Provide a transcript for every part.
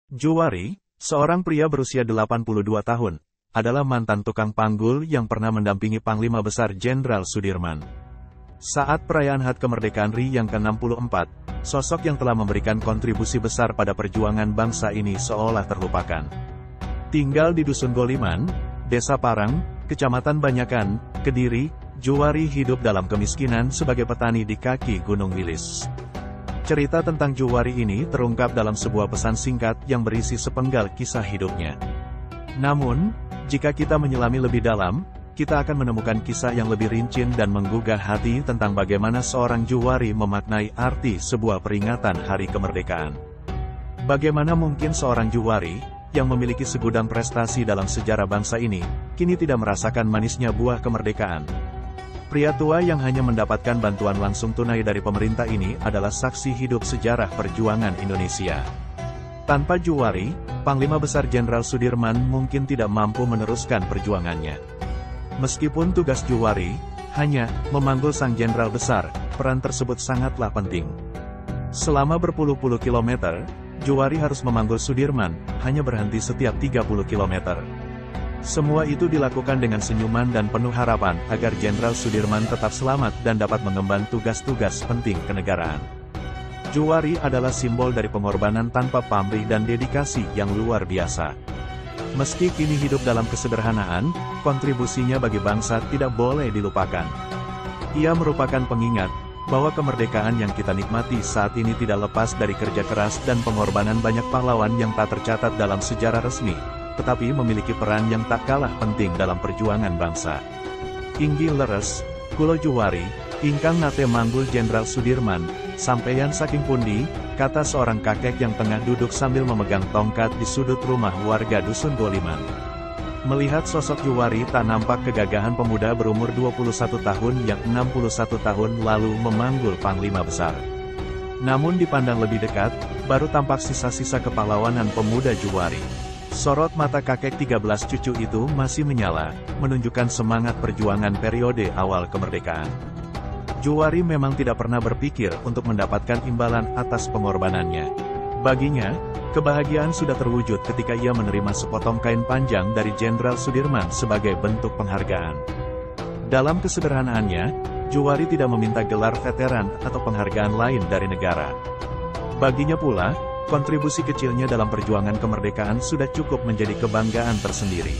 Juwari, seorang pria berusia 82 tahun, adalah mantan tukang panggul yang pernah mendampingi Panglima Besar Jenderal Sudirman. Saat perayaan HUT Kemerdekaan RI yang ke-64, sosok yang telah memberikan kontribusi besar pada perjuangan bangsa ini seolah terlupakan. Tinggal di Dusun Goliman, Desa Parang, Kecamatan Banyakan, Kediri, Juwari hidup dalam kemiskinan sebagai petani di kaki Gunung Wilis. Cerita tentang Juwari ini terungkap dalam sebuah pesan singkat yang berisi sepenggal kisah hidupnya. Namun, jika kita menyelami lebih dalam, kita akan menemukan kisah yang lebih rinci dan menggugah hati tentang bagaimana seorang Juwari memaknai arti sebuah peringatan Hari Kemerdekaan. Bagaimana mungkin seorang Juwari, yang memiliki segudang prestasi dalam sejarah bangsa ini, kini tidak merasakan manisnya buah kemerdekaan. Pria tua yang hanya mendapatkan bantuan langsung tunai dari pemerintah ini adalah saksi hidup sejarah perjuangan Indonesia. Tanpa Juwari, Panglima Besar Jenderal Sudirman mungkin tidak mampu meneruskan perjuangannya. Meskipun tugas Juwari hanya memanggul sang jenderal besar, peran tersebut sangatlah penting. Selama berpuluh-puluh kilometer, Juwari harus memanggul Sudirman, hanya berhenti setiap 30 kilometer. Semua itu dilakukan dengan senyuman dan penuh harapan agar Jenderal Sudirman tetap selamat dan dapat mengemban tugas-tugas penting kenegaraan. Juwari adalah simbol dari pengorbanan tanpa pamrih dan dedikasi yang luar biasa. Meski kini hidup dalam kesederhanaan, kontribusinya bagi bangsa tidak boleh dilupakan. Ia merupakan pengingat bahwa kemerdekaan yang kita nikmati saat ini tidak lepas dari kerja keras dan pengorbanan banyak pahlawan yang tak tercatat dalam sejarah resmi, tetapi memiliki peran yang tak kalah penting dalam perjuangan bangsa. Inggih leres, kulo Juwari, ingkang nate manggul Jenderal Sudirman, sampeyan saking pundi, kata seorang kakek yang tengah duduk sambil memegang tongkat di sudut rumah warga Dusun Goliman. Melihat sosok Juwari tak nampak kegagahan pemuda berumur 21 tahun yang 61 tahun lalu memanggul Panglima Besar. Namun dipandang lebih dekat, baru tampak sisa-sisa kepahlawanan pemuda Juwari. Sorot mata kakek 13 cucu itu masih menyala, menunjukkan semangat perjuangan periode awal kemerdekaan. Juwari memang tidak pernah berpikir untuk mendapatkan imbalan atas pengorbanannya. Baginya, kebahagiaan sudah terwujud ketika ia menerima sepotong kain panjang dari Jenderal Sudirman sebagai bentuk penghargaan. Dalam kesederhanaannya, Juwari tidak meminta gelar veteran atau penghargaan lain dari negara. Baginya pula, kontribusi kecilnya dalam perjuangan kemerdekaan sudah cukup menjadi kebanggaan tersendiri.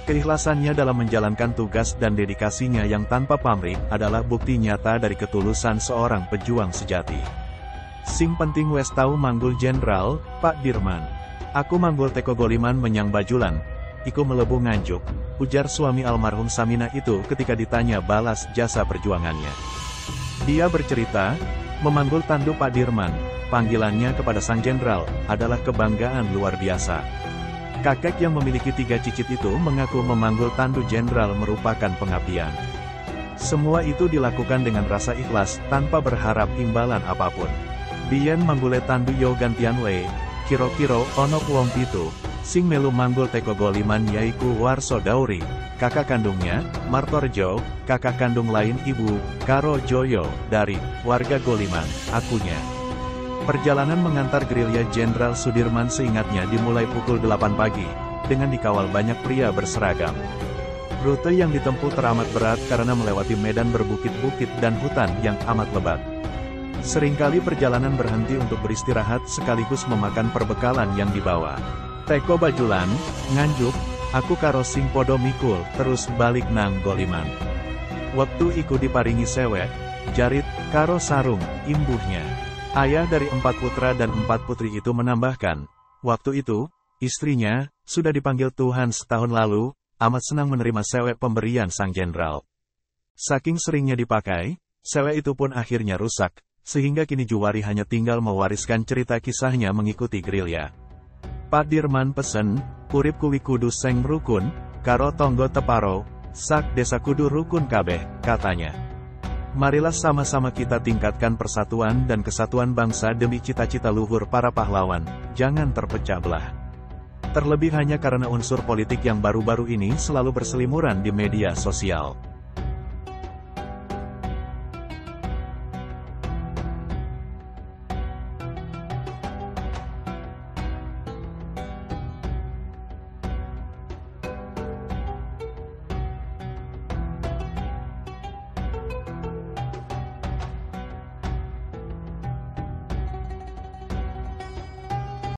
Keikhlasannya dalam menjalankan tugas dan dedikasinya yang tanpa pamrih adalah bukti nyata dari ketulusan seorang pejuang sejati. Sing penting wes tau manggul jenderal, Pak Dirman. Aku manggul teko Goliman menyang Bajulan, iku melebu Nganjuk, ujar suami almarhum Samina itu ketika ditanya balas jasa perjuangannya. Dia bercerita, memanggul tandu Pak Dirman, panggilannya kepada sang jenderal, adalah kebanggaan luar biasa. Kakek yang memiliki 3 cicit itu mengaku memanggul tandu jenderal merupakan pengabdian. Semua itu dilakukan dengan rasa ikhlas, tanpa berharap imbalan apapun. Biyen manggule tandu yo gantian we, kiro-kiro ono wong pitu, sing melu manggul teko Goliman yaiku Warso Dauri, kakak kandungnya, Martorjo, kakak kandung lain ibu, Karo Joyo, dari warga Goliman, akunya. Perjalanan mengantar gerilya Jenderal Sudirman seingatnya dimulai pukul 8 pagi, dengan dikawal banyak pria berseragam. Rute yang ditempuh teramat berat karena melewati medan berbukit-bukit dan hutan yang amat lebat. Seringkali perjalanan berhenti untuk beristirahat sekaligus memakan perbekalan yang dibawa. Teko Bajulan, Nganjuk, aku karo sing podo mikul, terus balik nang Goliman. Waktu iku diparingi sewek, jarit, karo sarung, imbuhnya. Ayah dari 4 putra dan 4 putri itu menambahkan, waktu itu, istrinya, sudah dipanggil Tuhan setahun lalu, amat senang menerima sewek pemberian sang jenderal. Saking seringnya dipakai, sewek itu pun akhirnya rusak, sehingga kini Juwari hanya tinggal mewariskan cerita kisahnya mengikuti gerilya. Pak Dirman pesen, urip kuwi kudu seng rukun, karo tonggo teparo, sak desa kudu rukun kabeh, katanya. Marilah sama-sama kita tingkatkan persatuan dan kesatuan bangsa demi cita-cita luhur para pahlawan, jangan terpecah belah. Terlebih hanya karena unsur politik yang baru-baru ini selalu berselimuran di media sosial.